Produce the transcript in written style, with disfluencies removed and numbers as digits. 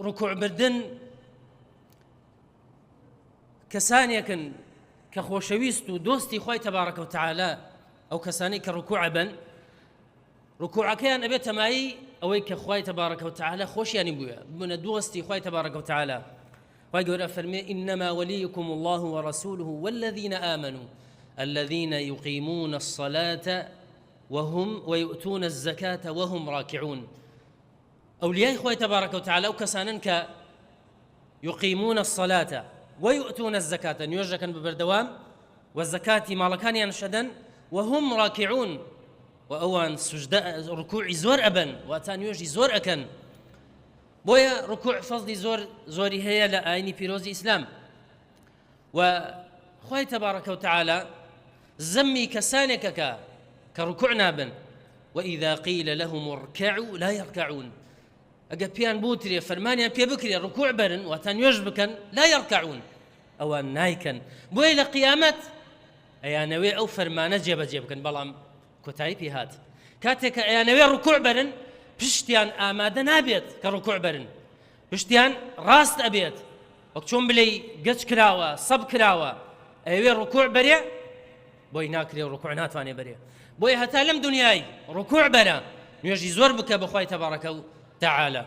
ڕکوع بردن کەسانێکن کە خۆشەویست و دۆستی خۆی تەبارەکە و تەعالە ئەو کەسانی کە ڕکوع بن ڕکوعەکەیان ئەبێت تەمایی ئەوەی کە خۆی تەبارەکە و تەعالە خۆشیانی بووە ببنە دۆستی خۆی تەبارەکە و تەعالە. خی گەورە فەرمێ إنما وليكم الله ورسوله والذين آمنوا الذين يقيمون الصلاة ويؤتون الزكاة وهم راكعون. أولياء خوي تبارك وتعالى وكسانن يقيمون الصلاة ويؤتون الزكاة نيوجكا ببردوام والزكاة مالكان ينشدن وهم راكعون وأوان سجداء ركوع زور أبن وأتان يوجي زور أكن بويا ركوع فضل زوري هي لآيني بيروزي إسلام. وخوي تبارك وتعالى زمي كسانك كركوعنا بن وإذا قيل لهم اركعوا لا يركعون. أجا بيان بوتري فرمانيا بيا بكري ركوع برن وتان يجبكن لا يركعون أو نايكن بوي لقيامت أي نوي أو فرمانة جيبكن بلام كتايبي هات كاتك أي نوي ركوع برن بشتيان آمادة نابيت كركوع برن بشتيان راست أبيت وكتشون بلي قش كراوة صب كراوة أيوي ركوع بريع بوي ناكري ركوع ناتواني بريع بوي هتا لم دنياي ركوع برا نيجي زور بك بخواي تبارك وتعالى.